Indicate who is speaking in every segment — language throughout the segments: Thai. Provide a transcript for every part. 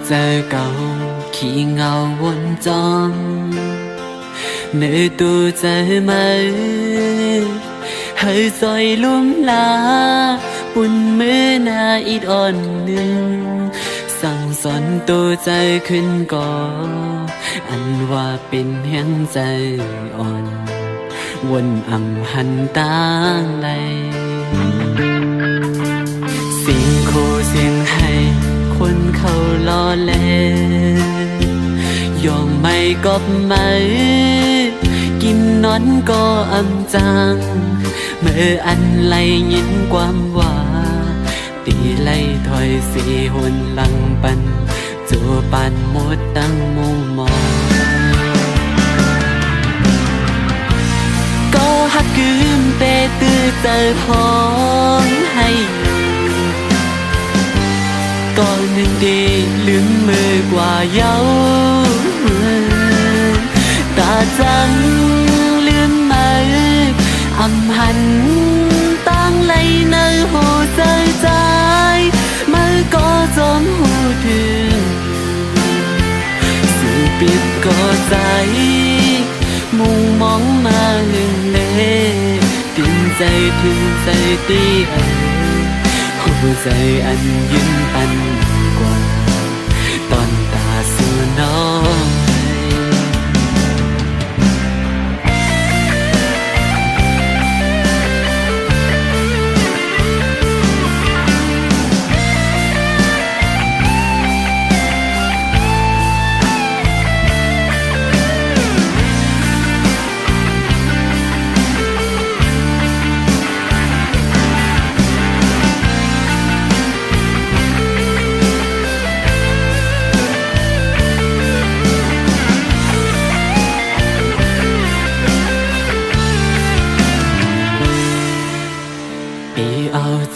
Speaker 1: เจอเก่าขี้เงาวนจองnơi tôiใจไหมให้ซอยลุ่มลาปุ่นมือหน้าอีดอ่อนหนึ่งสั่งสอนตัวใจขึ้นก่ออันว่าเป็นเพียงใจอ่อนวนอำหันต่างไหลเสียงโคเสียงให้คนเขาล้อเล่ยองไม่กอบไหมกินนอนก็อำจางเมื่ออันไลยินความว่าตีไล่ถอยสีหนหลังปันจัวปานหมดตั้งมุมมองก็หักคืนเตะตื้อเจอพ้องให้ก็หนึ่งดีลืมมือกว่าเย้าตาจังลืมมืออำหันตั้งไหลในหัวใจใจมือก็จมหูถึงสู่ปิดก็ใจมุ่งมองมาหนึ่งเล่ถึงใจถึงใจตีหัวใจอันยืนปันกว่าตอนตาสู่น้อง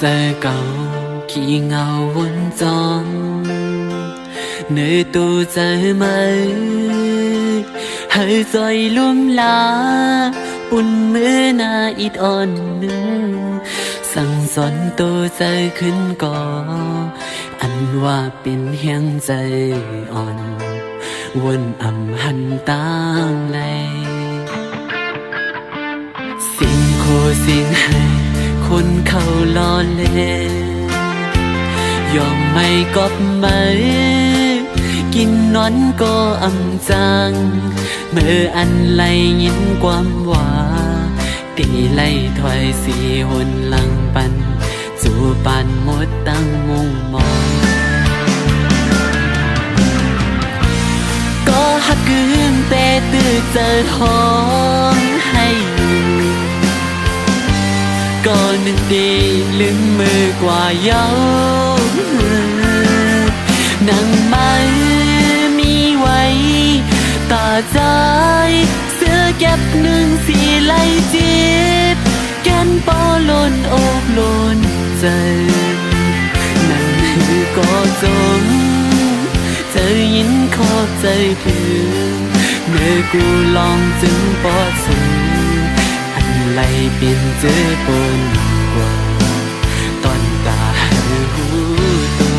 Speaker 1: ใจเก่าขี้เงาวนจองเนื้อตัวใจไหมให้ใจลุ่มลาปุ่นมือหน้าอิดอ่อนหนึ่งสั่งสอนตัวใจขึ้นก่ออันว่าเป็นเพียงใจอ่อนวนอำหันต่างไหลสิ่งโคสิ่งให้คนเขาล้อเล่ยอมไม่กอบไหมกินนอนก็อำจางเมื่ออันไลยินความว่าตีไล่ถอยสีหนหลังปันจูปานหมดตั้งมุมมองก็หักคืนเตะตื้อเจอท้องให้ก็นึกดีลืมมือกว่าเย้านั่งไม่มีไว้ตาใจเสื้อเก็บหนึ่งสีไหลจิตแกนปอลนโอบลนใจนั่นคือก็จงเธอยินขอบใจเพื่อนเมื่อกูลองจึงปอดสูไหลเป็นเจอปนกว่าตอนตาหูตัว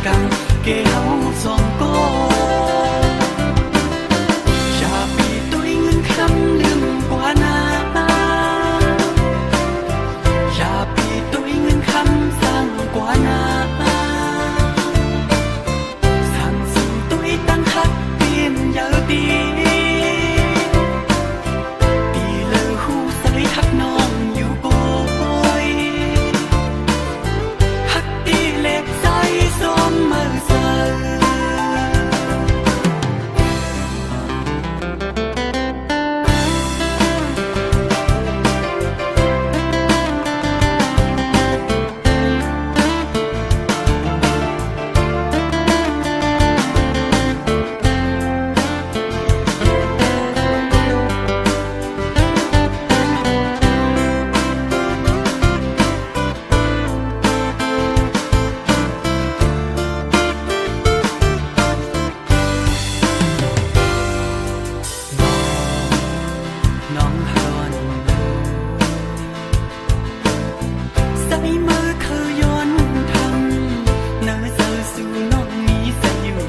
Speaker 1: càng kề hấu giòn cóอย่าปีตุ้ยเงินคำลืมกว่านาอย่าปีตุ้ยเงินคำสร้างกว่านาสร้างสิ่งตุ้ยตั้งหักเปลี่ยนเยอะดีดีเลยหูใส่หักน้องอยู่บ่อยหักดีเล็กใจซ้อมมือใส่น้องฮอนใส่มือเคยย้อนทำเนื้อเสือสู่น้องมีใส่อยู่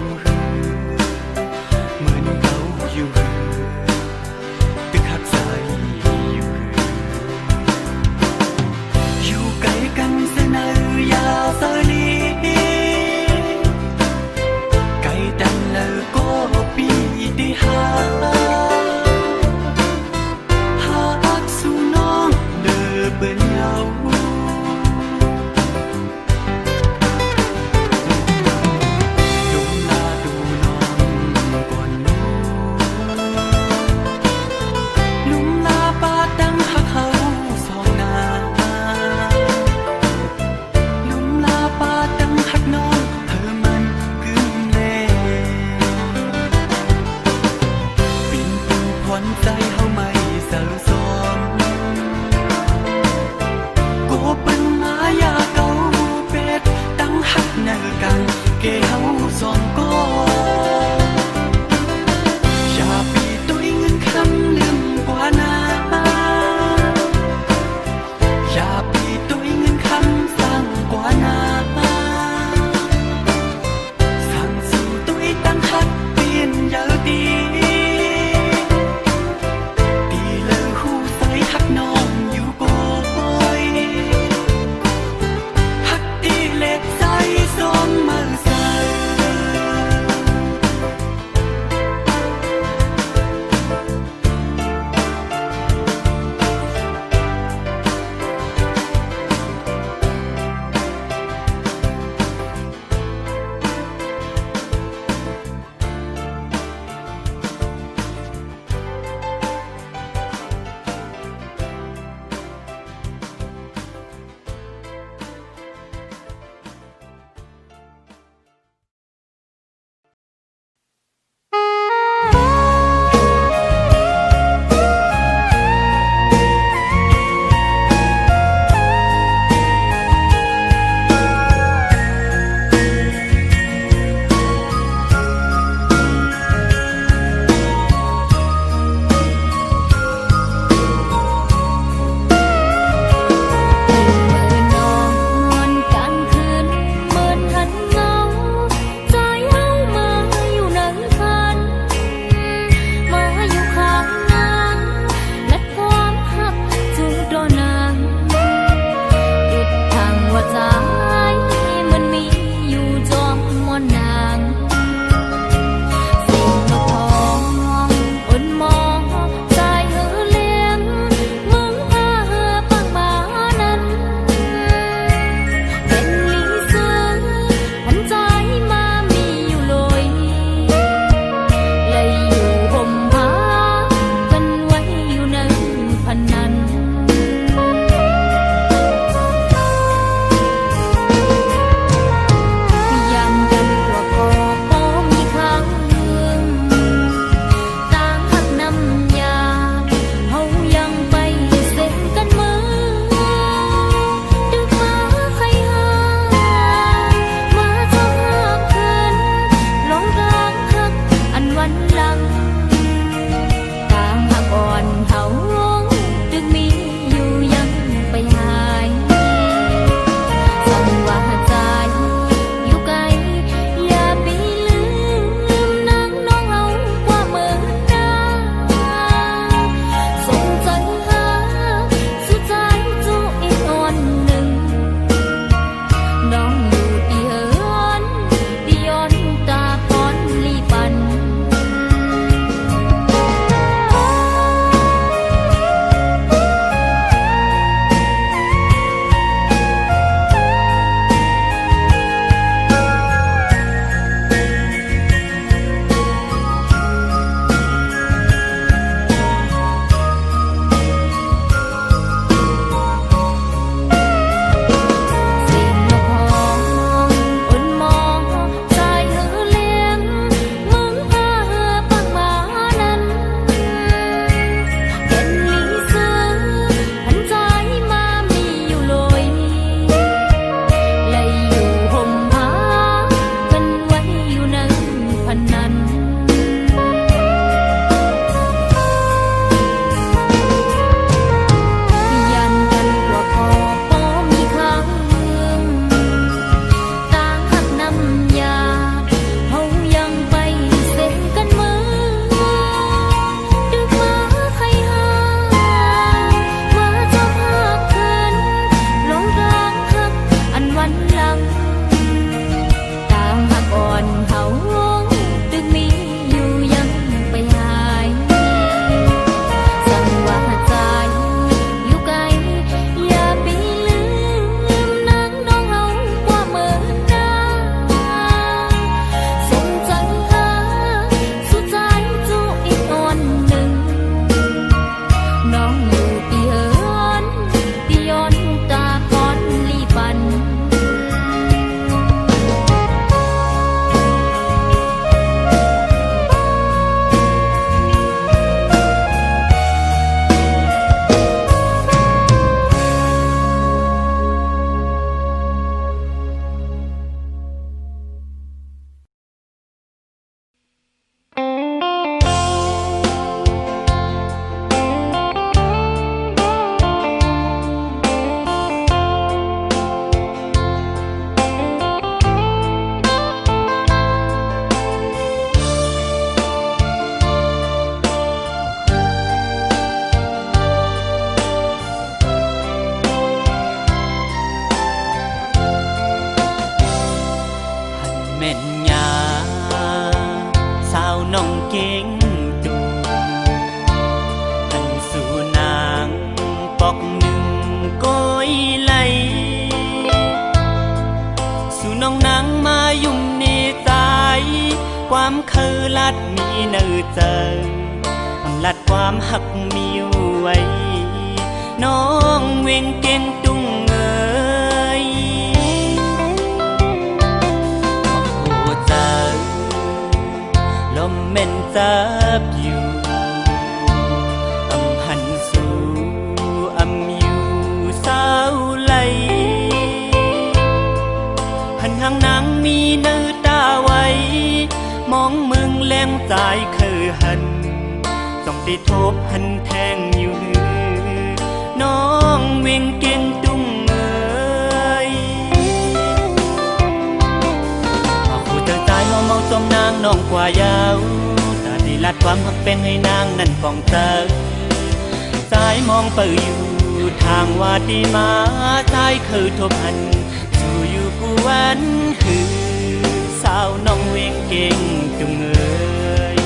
Speaker 1: เหมือนเขาอยู่ตึกหักใส่อยู่ไกลกันเสนอยาเสลีไกลดันเลยก็ปีได้หาbên nhau đúng là đủ non còn đúng là ba đang hắc hậu song na đúng là ba đang hắc non thơ man cứng lên bình thường khoanใจเฮาไม่เศร้าซ้อนเป็นมายาเก่าเป็ดตั้งหักเนอกันเกเฮาสองก็อย่าปีตุ้ยเงินคำลืมกว่านาอย่าปีตุ้ยเงินคำสร้างกว่านาสร้างสู่ตุ้ยตั้งหักเปลี่ยนเยอะดีดีเลยหูใส่หักน้องอยู่บ่อยเล็กใจซ้อมมือใส่ แม่นยาสาวน้องเก่งตูอันสู่นางปอกหนึ่งก้อยไหลสู่น้องนางมายุ่มในใจความคือลัดมีเนื้อใจลัดความหักมีไว้น้องเวงเก่งตุงเอ๋ยโอ้เจอลมเม่นจับอยู่อำหันสู่อำอยู่สาวไหลหันหางนางมีเนื้อตาไว้มองมึงแรงใจคือหันต้องติดทบหันแทงอยู่น้องเวงเก่งตุงเอ๋ยพอคู่เธอใจเมาเมาจมนางน้องกว่ายาวแต่ได้ลัดความหักเป็นให้นางนั่นฟองเจอสายมองเปิดอยู่ทางว่าดีมาสายคือทบหันสู่อยู่กูวันคือสาวน้องเวงเก่งตุงเอ๋ย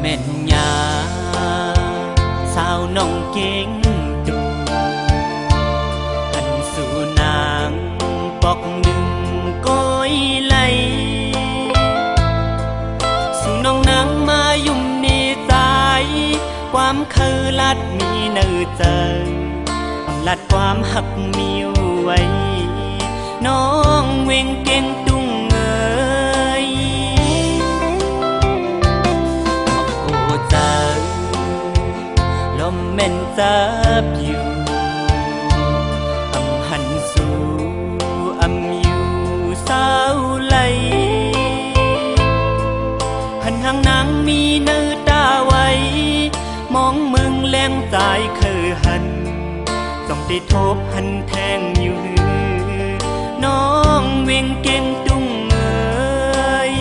Speaker 1: แม่นยาสาวน้องเก่งตูอันสู่นางปอกหนึ่งก้อยไหลสู่น้องนางมายุ่มในใจความคือลัดมีเนื้อใจลัดความหักมีไว้น้องเวงเก่งตุงเอ๋ยเจอลมเม่นจับอยู่อำหันสู่อำอยู่สาวไหลหันหางนางมีเนื้อตาไว้มองมึงแรงใจคือหันต้องติดทบหันแทงอยู่น้องเวงเก่งตุงเอ๋ย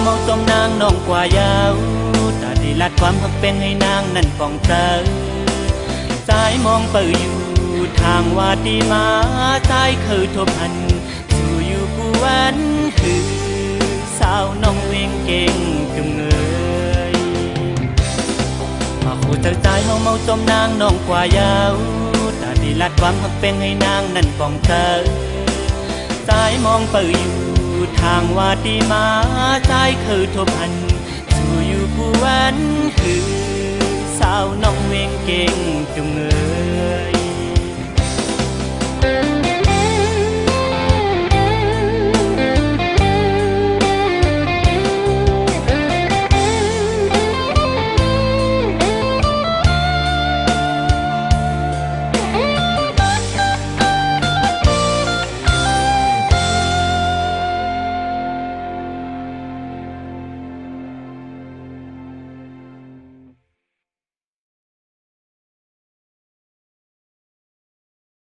Speaker 1: เมาจมนางน้องกว่ายาวแต่ได้ลัดความหักเป็นให้นางนั่นฟองเจอสายมองเปิดอยู่ทางว่าดีมาสายคือทบหันสู่อยู่กูวันคือสาวน้องเวงเก่งตุงเอ๋ยมาคู่เธอใจเมาจมนางน้องกว่ายาวแต่ได้ลัดความหักเป็นให้นางนั่นฟองเจอสายมองเปิดอยู่ทางว่าดีมาใจคือทบหันสู่อยู่กูวันคือสาวน้องเวงเก่งตุงเอ๋ย